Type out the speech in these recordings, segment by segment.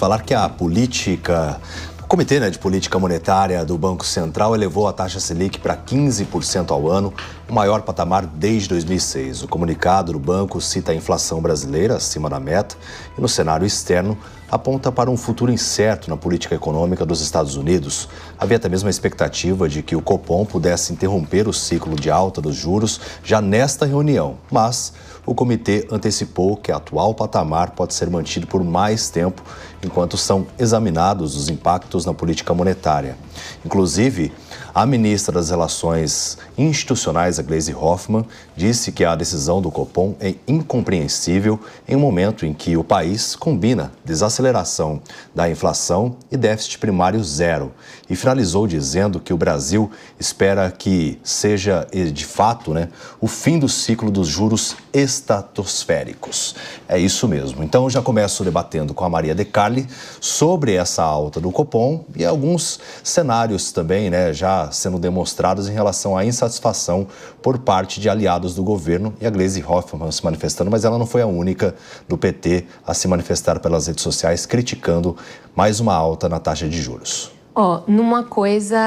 falar que o Comitê de Política Monetária do Banco Central elevou a taxa Selic para 15% ao ano, o maior patamar desde 2006. O comunicado do banco cita a inflação brasileira acima da meta e, no cenário externo, aponta para um futuro incerto na política econômica dos Estados Unidos. Havia até mesmo a expectativa de que o Copom pudesse interromper o ciclo de alta dos juros já nesta reunião, mas o comitê antecipou que o atual patamar pode ser mantido por mais tempo, enquanto são examinados os impactos na política monetária. Inclusive, a ministra das Relações Institucionais, a Gleisi Hoffmann, disse que a decisão do Copom é incompreensível em um momento em que o país combina desaceleração da inflação e déficit primário zero. E finalizou dizendo que o Brasil espera que seja, de fato, o fim do ciclo dos juros estratosféricos. É isso mesmo. Então, eu já começo debatendo com a Maria De Carli sobre essa alta do Copom e alguns cenários também, já sendo demonstrados em relação à insatisfação por parte de aliados do governo, e a Gleisi Hoffmann se manifestando, mas ela não foi a única do PT a se manifestar pelas redes sociais criticando mais uma alta na taxa de juros. Numa coisa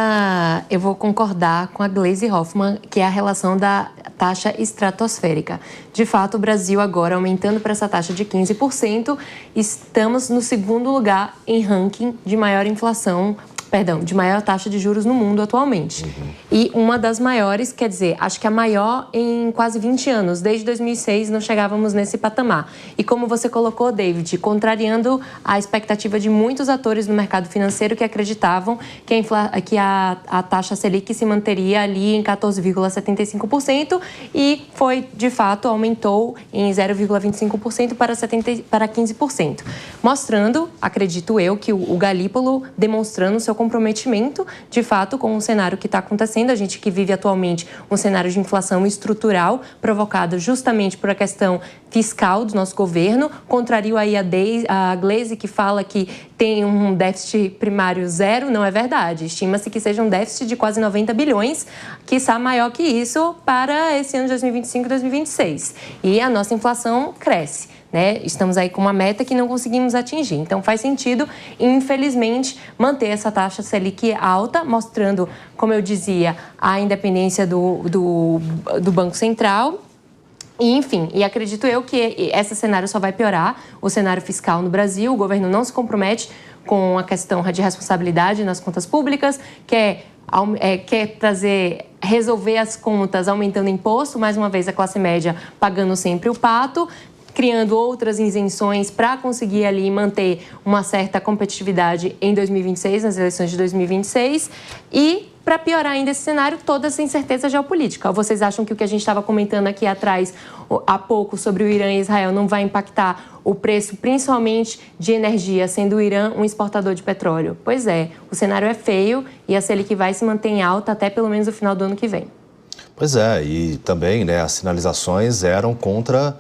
eu vou concordar com a Gleisi Hoffmann, que é a relação da taxa estratosférica. De fato, o Brasil agora aumentando para essa taxa de 15%, estamos no segundo lugar em ranking de maior inflação, de maior taxa de juros no mundo atualmente. E uma das maiores, quer dizer, acho que a maior em quase 20 anos. Desde 2006 não chegávamos nesse patamar. E como você colocou, David, contrariando a expectativa de muitos atores no mercado financeiro que acreditavam que a taxa Selic se manteria ali em 14,75% e foi, de fato, aumentou em 0,25% para 15%. Mostrando, acredito eu, que o Galípolo demonstrando seu comprometimento, de fato, com o cenário que está acontecendo. A gente que vive atualmente um cenário de inflação estrutural provocado justamente por a questão fiscal do nosso governo. Contrario aí a Gleisi, que fala que tem um déficit primário zero, não é verdade. Estima-se que seja um déficit de quase 90 bilhões, quiçá maior que isso para esse ano de 2025 e 2026. E a nossa inflação cresce. Estamos aí com uma meta que não conseguimos atingir. Então, faz sentido, infelizmente, manter essa taxa Selic alta, mostrando, como eu dizia, a independência do Banco Central. E, enfim, acredito eu que esse cenário só vai piorar, o cenário fiscal no Brasil. O governo não se compromete com a questão de responsabilidade nas contas públicas, quer resolver as contas aumentando imposto, mais uma vez a classe média pagando sempre o pato, criando outras isenções para conseguir ali manter uma certa competitividade em 2026, nas eleições de 2026. E, para piorar ainda esse cenário, toda essa incerteza geopolítica. Vocês acham que o que a gente estava comentando aqui atrás, há pouco, sobre o Irã e Israel, não vai impactar o preço, principalmente de energia, sendo o Irã um exportador de petróleo? Pois é, o cenário é feio e a Selic vai se manter em alta até pelo menos o final do ano que vem. Pois é, e também as sinalizações eram contra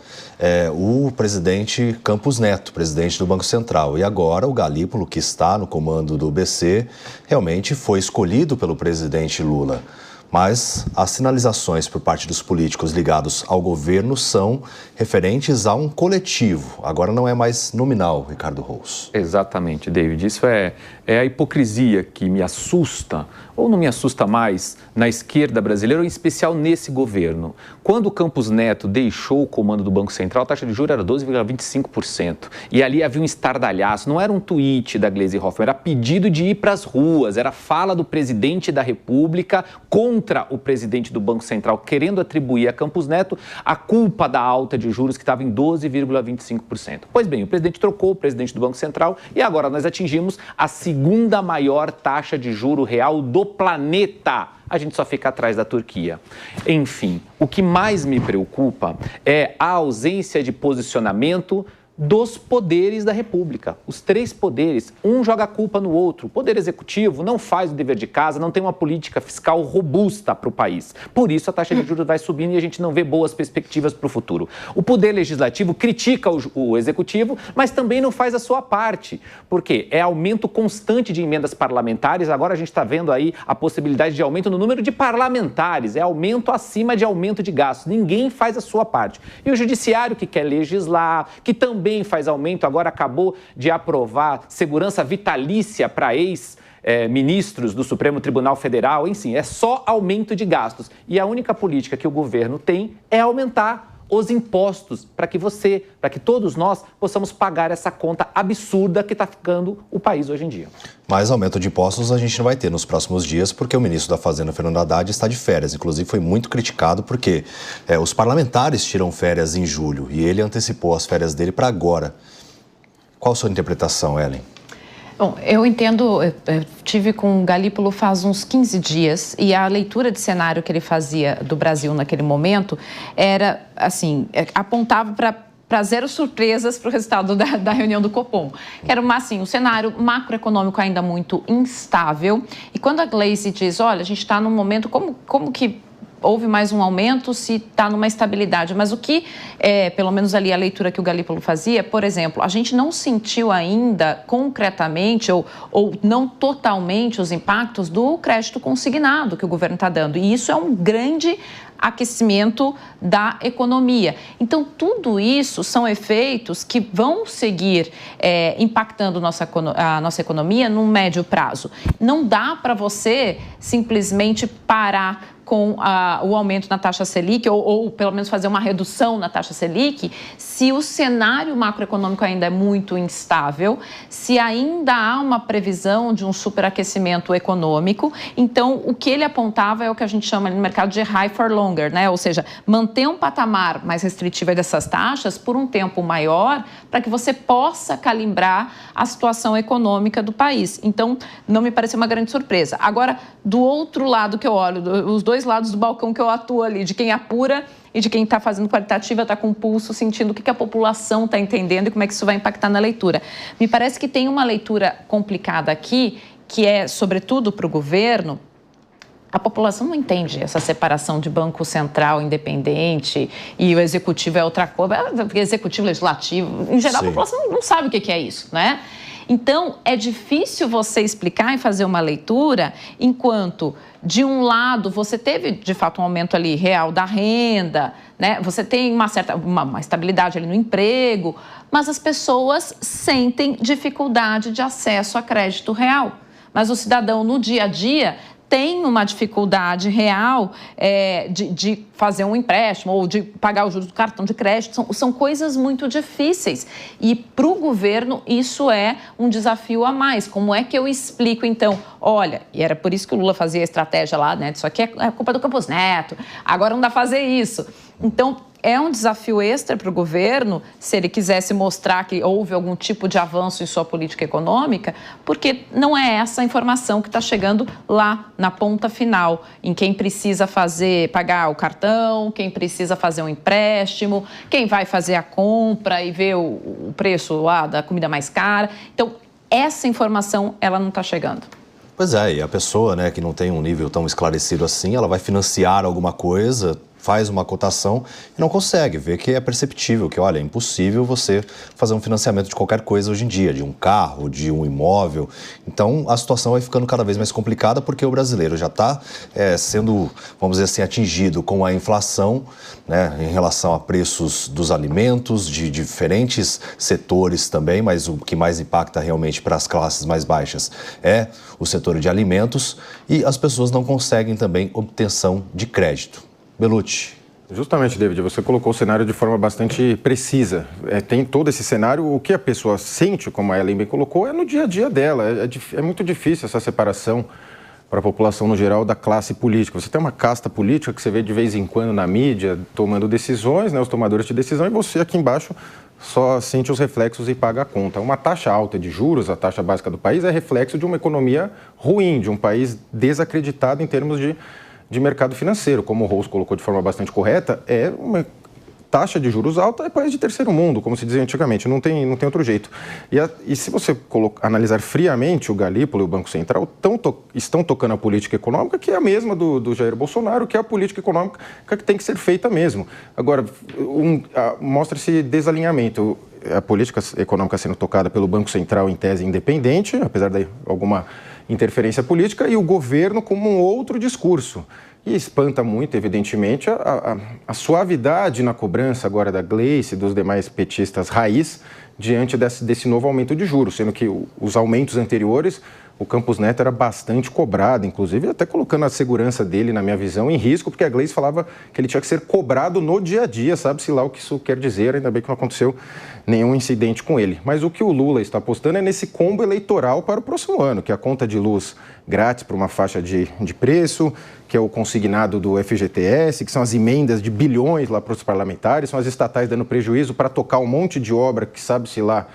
o presidente Campos Neto, presidente do Banco Central. E agora o Galípolo, que está no comando do BC, realmente foi escolhido pelo presidente Lula. Mas as sinalizações por parte dos políticos ligados ao governo são referentes a um coletivo. Agora não é mais nominal, Ricardo Rous. Exatamente, David. Isso é a hipocrisia que me assusta, ou não me assusta mais, na esquerda brasileira, ou em especial nesse governo. Quando o Campos Neto deixou o comando do Banco Central, a taxa de juros era 12,25%. E ali havia um estardalhaço, não era um tweet da Gleisi Hoffmann, era pedido de ir para as ruas, era fala do presidente da República contra o presidente do Banco Central, querendo atribuir a Campos Neto a culpa da alta de juros que estava em 12,25%. Pois bem, o presidente trocou o presidente do Banco Central e agora nós atingimos a segunda maior taxa de juro real do planeta. A gente só fica atrás da Turquia. Enfim, o que mais me preocupa é a ausência de posicionamento dos poderes da República. Os três poderes, um joga a culpa no outro. O poder executivo não faz o dever de casa, não tem uma política fiscal robusta para o país. Por isso a taxa de juros vai subindo e a gente não vê boas perspectivas para o futuro. O poder legislativo critica o executivo, mas também não faz a sua parte. Por quê? É aumento constante de emendas parlamentares. Agora a gente está vendo aí a possibilidade de aumento no número de parlamentares. É aumento acima de aumento de gastos. Ninguém faz a sua parte. E o judiciário que quer legislar, que também também faz aumento, agora acabou de aprovar segurança vitalícia para ex-ministros do Supremo Tribunal Federal, enfim, é só aumento de gastos. E a única política que o governo tem é aumentar os impostos para que todos nós possamos pagar essa conta absurda que está ficando o país hoje em dia. Mais aumento de impostos a gente não vai ter nos próximos dias, porque o ministro da Fazenda, Fernando Haddad, está de férias. Inclusive, foi muito criticado porque os parlamentares tiram férias em julho e ele antecipou as férias dele para agora. Qual a sua interpretação, Ellen? Bom, eu entendo, eu tive com o Galípolo faz uns 15 dias e a leitura de cenário que ele fazia do Brasil naquele momento era, assim, apontava para zero surpresas para o resultado da reunião do Copom. Era um cenário macroeconômico ainda muito instável. E quando a Gleisi diz, olha, a gente está num momento, como que houve mais um aumento se está numa estabilidade? Mas o que, pelo menos ali a leitura que o Galípolo fazia, por exemplo, a gente não sentiu ainda concretamente ou não totalmente os impactos do crédito consignado que o governo está dando. E isso é um grande aquecimento da economia. Então, tudo isso são efeitos que vão seguir impactando a nossa economia no médio prazo. Não dá para você simplesmente parar com o aumento na taxa Selic, ou pelo menos fazer uma redução na taxa Selic, se o cenário macroeconômico ainda é muito instável, se ainda há uma previsão de um superaquecimento econômico. Então, o que ele apontava é o que a gente chama no mercado de high for longer, né? Ou seja, manter um patamar mais restritivo dessas taxas por um tempo maior, para que você possa calibrar a situação econômica do país. Então, não me pareceu uma grande surpresa. Agora, do outro lado que eu olho, os dois lados do balcão que eu atuo ali, de quem apura e de quem está fazendo qualitativa, está com o pulso, sentindo o que a população está entendendo e como é que isso vai impactar na leitura. Me parece que tem uma leitura complicada aqui, que é, sobretudo para o governo, a população não entende essa separação de banco central independente e o executivo é outra coisa, executivo, legislativo, em geral. Sim. A população não sabe o que é isso, né? Então, é difícil você explicar e fazer uma leitura enquanto, de um lado, você teve, de fato, um aumento ali real da renda, né? Você tem uma estabilidade ali no emprego, mas as pessoas sentem dificuldade de acesso a crédito real. Mas o cidadão, no dia a dia, tem uma dificuldade real de fazer um empréstimo ou de pagar os juros do cartão de crédito. São coisas muito difíceis. E para o governo isso é um desafio a mais. Como é que eu explico, então? Olha, e era por isso que o Lula fazia a estratégia lá, né? Isso aqui é culpa do Campos Neto, agora não dá para fazer isso. Então, é um desafio extra para o governo, se ele quisesse mostrar que houve algum tipo de avanço em sua política econômica, porque não é essa a informação que está chegando lá na ponta final, em quem precisa pagar o cartão, quem precisa fazer um empréstimo, quem vai fazer a compra e ver o preço lá da comida mais cara. Então, essa informação, ela não está chegando. Pois é, e a pessoa, né, que não tem um nível tão esclarecido assim, ela vai financiar alguma coisa, faz uma cotação e não consegue ver que é perceptível, que olha, é impossível você fazer um financiamento de qualquer coisa hoje em dia, de um carro, de um imóvel. Então a situação vai ficando cada vez mais complicada porque o brasileiro já está sendo, vamos dizer assim, atingido com a inflação, né, em relação a preços dos alimentos, de diferentes setores também, mas o que mais impacta realmente para as classes mais baixas é o setor de alimentos e as pessoas não conseguem também obtenção de crédito. Bellucci. Justamente, David, você colocou o cenário de forma bastante precisa. Tem todo esse cenário, o que a pessoa sente, como a Ellen bem colocou, é no dia a dia dela. É muito difícil essa separação para a população no geral da classe política. Você tem uma casta política que você vê de vez em quando na mídia tomando decisões, né, os tomadores de decisão, e você aqui embaixo só sente os reflexos e paga a conta. Uma taxa alta de juros, a taxa básica do país, é reflexo de uma economia ruim, de um país desacreditado em termos de mercado financeiro. Como o Rose colocou de forma bastante correta, é uma taxa de juros alta, é país de terceiro mundo, como se dizia antigamente, não tem outro jeito. E se você analisar friamente, o Galípolo e o Banco Central estão tocando a política econômica, que é a mesma do Jair Bolsonaro, que é a política econômica que tem que ser feita mesmo. Agora, mostra esse desalinhamento. A política econômica sendo tocada pelo Banco Central em tese independente, apesar de alguma interferência política, e o governo como um outro discurso, E espanta muito, evidentemente, a suavidade na cobrança agora da Gleice e dos demais petistas raiz diante desse novo aumento de juros, sendo que os aumentos anteriores, o Campos Neto era bastante cobrado, inclusive até colocando a segurança dele, na minha visão, em risco, porque a Gleice falava que ele tinha que ser cobrado no dia a dia, sabe-se lá o que isso quer dizer, ainda bem que não aconteceu nenhum incidente com ele. Mas o que o Lula está apostando é nesse combo eleitoral para o próximo ano, que é a conta de luz grátis para uma faixa de preço, que é o consignado do FGTS, que são as emendas de bilhões lá para os parlamentares, são as estatais dando prejuízo para tocar um monte de obra que sabe-se lá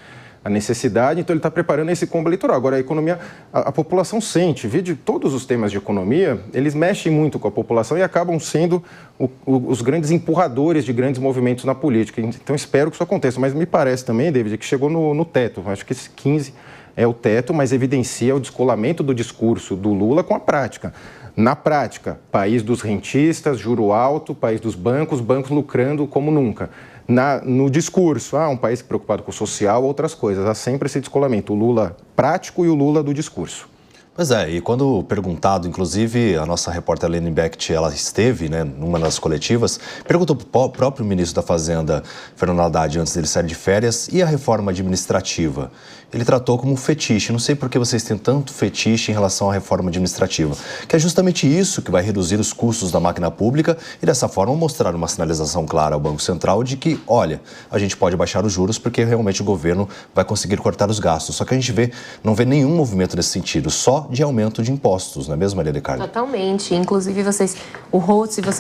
a necessidade, então ele está preparando esse combo eleitoral. Agora, a economia, a população sente, vide todos os temas de economia, eles mexem muito com a população e acabam sendo os grandes empurradores de grandes movimentos na política. Então, espero que isso aconteça. Mas me parece também, David, que chegou no teto. Acho que esse 15 é o teto, mas evidencia o descolamento do discurso do Lula com a prática. Na prática, país dos rentistas, juro alto, país dos bancos lucrando como nunca. No discurso, um país preocupado com o social, outras coisas. Há sempre esse descolamento, o Lula prático e o Lula do discurso. Pois é, e quando perguntado, inclusive a nossa repórter Helene Becht, ela esteve, numa das coletivas, perguntou para o próprio ministro da Fazenda, Fernando Haddad, antes dele sair de férias, e a reforma administrativa? Ele tratou como um fetiche. Não sei por que vocês têm tanto fetiche em relação à reforma administrativa, que é justamente isso que vai reduzir os custos da máquina pública e, dessa forma, mostrar uma sinalização clara ao Banco Central de que, olha, a gente pode baixar os juros porque realmente o governo vai conseguir cortar os gastos. Só que a gente não vê nenhum movimento nesse sentido, só de aumento de impostos, não é mesmo, Maria de Carla? Totalmente. Inclusive, vocês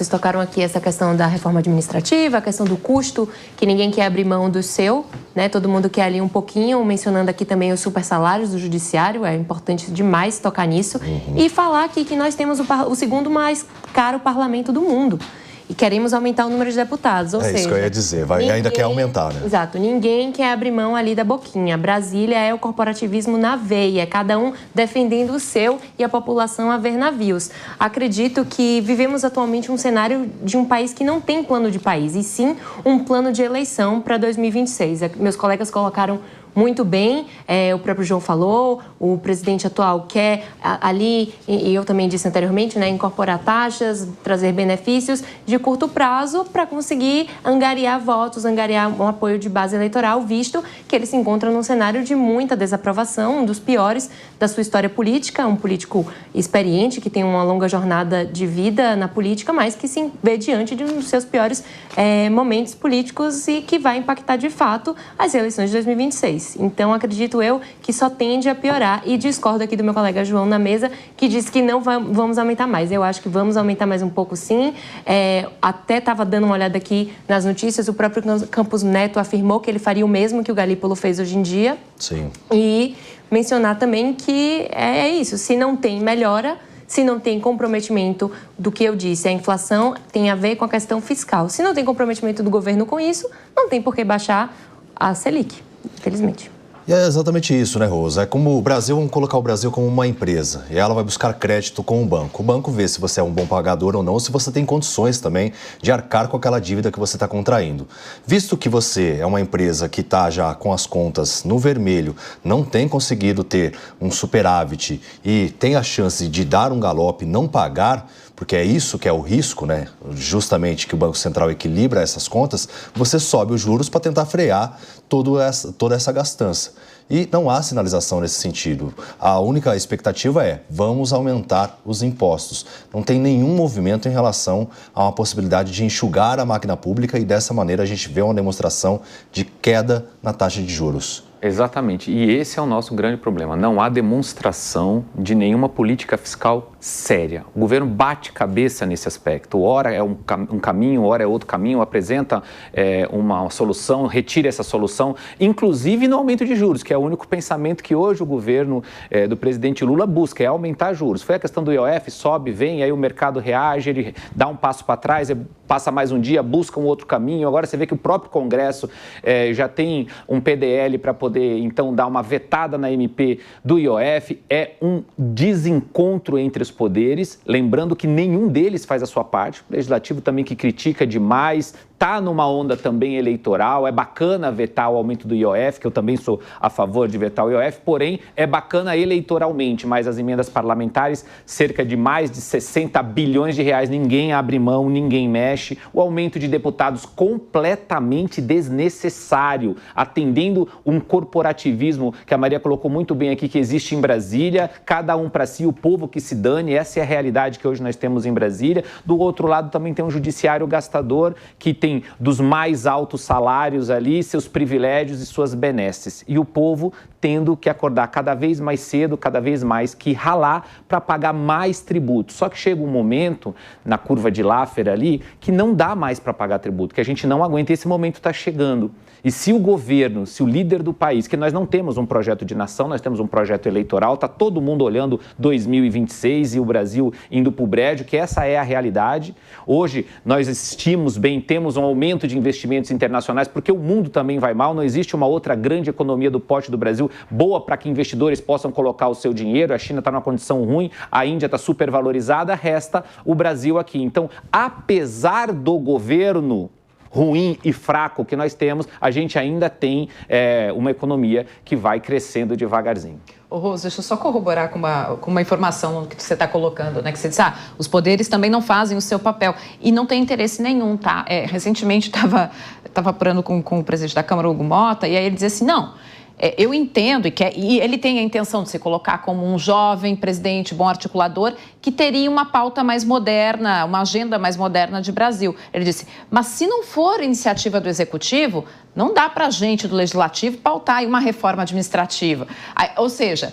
tocaram aqui essa questão da reforma administrativa, a questão do custo, que ninguém quer abrir mão do seu, né? Todo mundo quer ali um pouquinho, mencionando aqui também os super salários do judiciário, é importante demais tocar nisso. E falar aqui que nós temos o segundo mais caro parlamento do mundo. E queremos aumentar o número de deputados, ou seja... É isso que eu ia dizer, ainda quer aumentar, né? Exato, ninguém quer abrir mão ali da boquinha. Brasília é o corporativismo na veia, cada um defendendo o seu e a população a ver navios. Acredito que vivemos atualmente um cenário de um país que não tem plano de país, e sim um plano de eleição para 2026. Meus colegas colocaram muito bem, o próprio João falou, o presidente atual quer ali, e eu também disse anteriormente, incorporar taxas, trazer benefícios de curto prazo para conseguir angariar votos, angariar um apoio de base eleitoral, visto que ele se encontra num cenário de muita desaprovação, um dos piores da sua história política, um político experiente, que tem uma longa jornada de vida na política, mas que se vê diante de um dos seus piores momentos políticos e que vai impactar de fato as eleições de 2026. Então, acredito eu que só tende a piorar, e discordo aqui do meu colega João na mesa, que disse que não vamos aumentar mais. Eu acho que vamos aumentar mais um pouco, sim. Até estava dando uma olhada aqui nas notícias, o próprio Campos Neto afirmou que ele faria o mesmo que o Galípolo fez hoje em dia. Sim. E mencionar também que é isso, se não tem melhora, se não tem comprometimento do que eu disse, a inflação tem a ver com a questão fiscal. Se não tem comprometimento do governo com isso, não tem por que baixar a Selic. Infelizmente. E é exatamente isso, né, Rosa? É como o Brasil, vamos colocar o Brasil como uma empresa, e ela vai buscar crédito com o banco. O banco vê se você é um bom pagador ou não, se você tem condições também de arcar com aquela dívida que você está contraindo. Visto que você é uma empresa que está já com as contas no vermelho, não tem conseguido ter um superávit e tem a chance de dar um galope e não pagar, porque é isso que é o risco, né? Justamente que o Banco Central equilibra essas contas, você sobe os juros para tentar frear toda essa gastança. E não há sinalização nesse sentido. A única expectativa é, vamos aumentar os impostos. Não tem nenhum movimento em relação a uma possibilidade de enxugar a máquina pública, e dessa maneira a gente vê uma demonstração de queda na taxa de juros. Exatamente, e esse é o nosso grande problema. Não há demonstração de nenhuma política fiscal séria. O governo bate cabeça nesse aspecto. Ora é um caminho, ora é outro caminho, apresenta uma solução, retira essa solução, inclusive no aumento de juros, que é o único pensamento que hoje o governo do presidente Lula busca, é aumentar juros. Foi a questão do IOF, sobe, vem, aí o mercado reage, ele dá um passo para trás, passa mais um dia, busca um outro caminho. Agora você vê que o próprio Congresso já tem um PDL para poder, então, dar uma vetada na MP do IOF. É um desencontro entre os poderes, lembrando que nenhum deles faz a sua parte. O Legislativo também, que critica demais, está numa onda também eleitoral, é bacana vetar o aumento do IOF, que eu também sou a favor de vetar o IOF, porém é bacana eleitoralmente, mas as emendas parlamentares, cerca de mais de 60 bilhões de reais, ninguém abre mão, ninguém mexe, o aumento de deputados completamente desnecessário, atendendo um corporativismo que a Maria colocou muito bem aqui, que existe em Brasília, cada um para si, o povo que se dane, essa é a realidade que hoje nós temos em Brasília. Do outro lado também tem um judiciário gastador que tem dos mais altos salários ali, seus privilégios e suas benesses. E o povo tendo que acordar cada vez mais cedo, cada vez mais que ralar para pagar mais tributo. Só que chega um momento, na curva de Laffer ali, que não dá mais para pagar tributo, que a gente não aguenta, e esse momento está chegando. E se o governo, se o líder do país, que nós não temos um projeto de nação, nós temos um projeto eleitoral, está todo mundo olhando 2026 e o Brasil indo para o brejo, que essa é a realidade. Hoje nós estimamos bem, temos um aumento de investimentos internacionais, porque o mundo também vai mal, não existe uma outra grande economia do porte do Brasil boa para que investidores possam colocar o seu dinheiro, a China está numa condição ruim, a Índia está supervalorizada, resta o Brasil aqui. Então, apesar do governo ruim e fraco que nós temos, a gente ainda tem uma economia que vai crescendo devagarzinho. Ô, Rose, deixa eu só corroborar com uma informação que você está colocando, né? Que você disse, os poderes também não fazem o seu papel e não tem interesse nenhum, tá? Recentemente estava apurando com o presidente da Câmara, Hugo Mota, e aí ele dizia assim, não, eu entendo e ele tem a intenção de se colocar como um jovem presidente, bom articulador, que teria uma pauta mais moderna, uma agenda mais moderna de Brasil. Ele disse, mas se não for iniciativa do Executivo, não dá para a gente do Legislativo pautar uma reforma administrativa. Ou seja,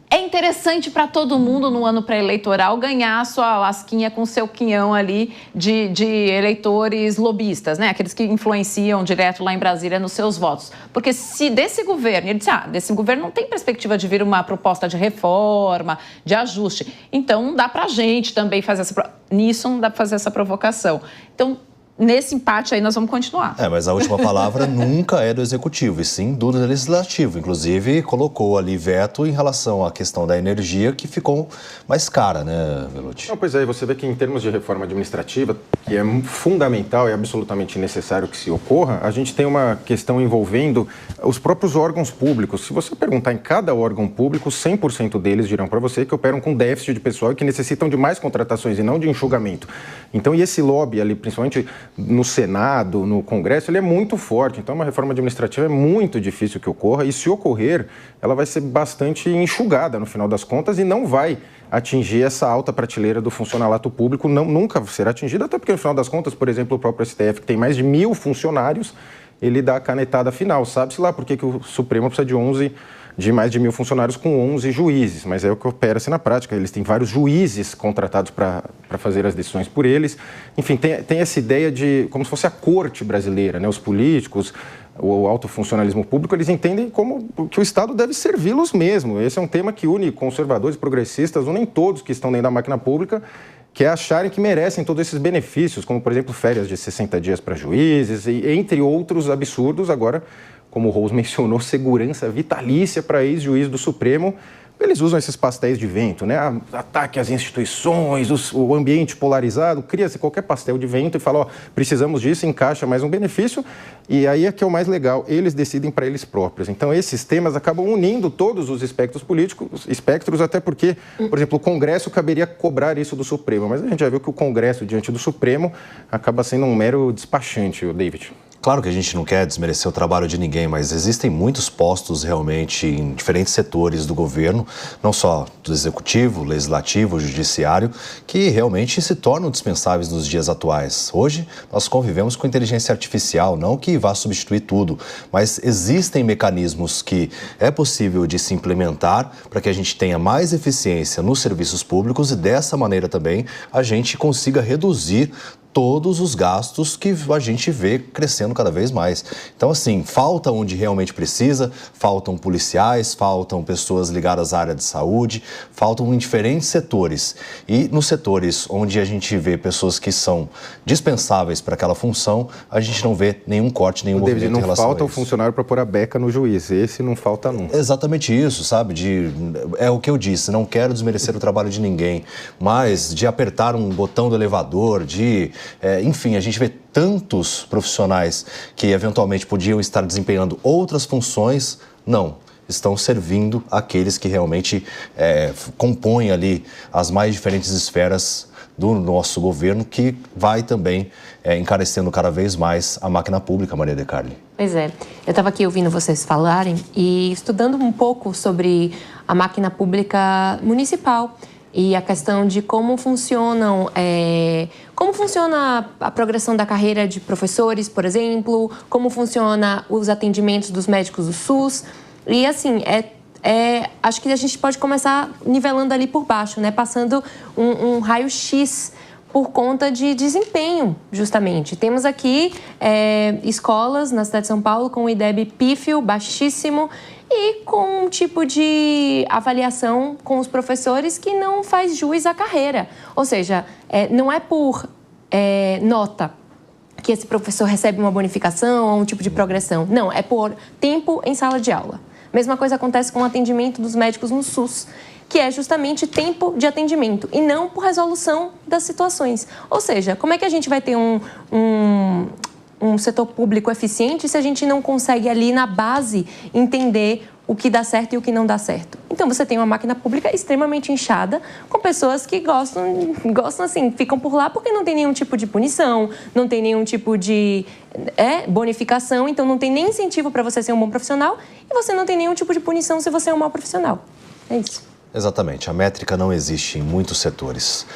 é interessante para todo mundo no ano pré-eleitoral ganhar a sua lasquinha com o seu quinhão ali de eleitores lobistas, né? Aqueles que influenciam direto lá em Brasília nos seus votos. Porque se desse governo, ele disse, desse governo não tem perspectiva de vir uma proposta de reforma, de ajuste. Então não dá para a gente também fazer nisso não dá para fazer essa provocação. Então, nesse empate aí nós vamos continuar. Mas a última palavra nunca é do Executivo, e sim do Legislativo. Inclusive, colocou ali veto em relação à questão da energia, que ficou mais cara, né, Velotti? Pois é, você vê que em termos de reforma administrativa, que é fundamental e absolutamente necessário que se ocorra, a gente tem uma questão envolvendo os próprios órgãos públicos. Se você perguntar em cada órgão público, 100% deles dirão para você que operam com déficit de pessoal e que necessitam de mais contratações e não de enxugamento. Então, e esse lobby ali, principalmente no Senado, no Congresso, ele é muito forte. Então, uma reforma administrativa é muito difícil que ocorra e, se ocorrer, ela vai ser bastante enxugada no final das contas e não vai atingir essa alta prateleira do funcionalato público, nunca será atingida, até porque, no final das contas, por exemplo, o próprio STF, que tem mais de 1.000 funcionários, ele dá a canetada final. Sabe-se lá por que o Supremo precisa de mais de 1.000 funcionários com 11 juízes, mas é o que opera-se na prática. Eles têm vários juízes contratados para fazer as decisões por eles. Enfim, tem essa ideia de como se fosse a corte brasileira, né? Os políticos, o alto funcionalismo público, eles entendem como que o Estado deve servi-los mesmo. Esse é um tema que une conservadores e progressistas, unem todos que estão dentro da máquina pública, que é acharem que merecem todos esses benefícios, como, por exemplo, férias de 60 dias para juízes, e entre outros absurdos. Agora, como o Rose mencionou, segurança vitalícia para ex-juiz do Supremo. Eles usam esses pastéis de vento, né? Ataque às instituições, o ambiente polarizado, cria-se qualquer pastel de vento e fala, precisamos disso, encaixa mais um benefício. E aí é que é o mais legal, eles decidem para eles próprios. Então, esses temas acabam unindo todos os espectros políticos, até porque, por exemplo, o Congresso caberia cobrar isso do Supremo, mas a gente já viu que o Congresso, diante do Supremo, acaba sendo um mero despachante, o David. Claro que a gente não quer desmerecer o trabalho de ninguém, mas existem muitos postos realmente em diferentes setores do governo, não só do executivo, legislativo, judiciário, que realmente se tornam dispensáveis nos dias atuais. Hoje, nós convivemos com inteligência artificial, não que vá substituir tudo, mas existem mecanismos que é possível de se implementar para que a gente tenha mais eficiência nos serviços públicos e dessa maneira também a gente consiga reduzir todos os gastos que a gente vê crescendo cada vez mais. Então, assim, falta onde realmente precisa, faltam policiais, faltam pessoas ligadas à área de saúde, faltam em diferentes setores. E nos setores onde a gente vê pessoas que são dispensáveis para aquela função, a gente não vê nenhum corte, nenhum movimento em relação a isso. Não falta o funcionário para pôr a beca no juiz, esse não falta nunca. Exatamente isso, sabe? É o que eu disse, não quero desmerecer o trabalho de ninguém, mas de apertar um botão do elevador, enfim, a gente vê tantos profissionais que eventualmente podiam estar desempenhando outras funções, não. Estão servindo aqueles que realmente compõem ali as mais diferentes esferas do nosso governo, que vai também encarecendo cada vez mais a máquina pública, Maria de Carli. Pois é, eu estava aqui ouvindo vocês falarem e estudando um pouco sobre a máquina pública municipal e a questão de como funciona a progressão da carreira de professores, por exemplo, como funciona os atendimentos dos médicos do SUS. E assim, acho que a gente pode começar nivelando ali por baixo, né? Passando um raio-x por conta de desempenho, justamente. Temos aqui escolas na cidade de São Paulo com o IDEB pífio, baixíssimo, e com um tipo de avaliação com os professores que não faz jus à carreira. Ou seja, não é por nota que esse professor recebe uma bonificação ou um tipo de progressão. Não, é por tempo em sala de aula. Mesma coisa acontece com o atendimento dos médicos no SUS, que é justamente tempo de atendimento e não por resolução das situações. Ou seja, como é que a gente vai ter um setor público eficiente se a gente não consegue ali na base entender o que dá certo e o que não dá certo? Então você tem uma máquina pública extremamente inchada, com pessoas que gostam assim, ficam por lá porque não tem nenhum tipo de punição, não tem nenhum tipo de bonificação, então não tem nem incentivo para você ser um bom profissional e você não tem nenhum tipo de punição se você é um mau profissional. É isso. Exatamente, a métrica não existe em muitos setores.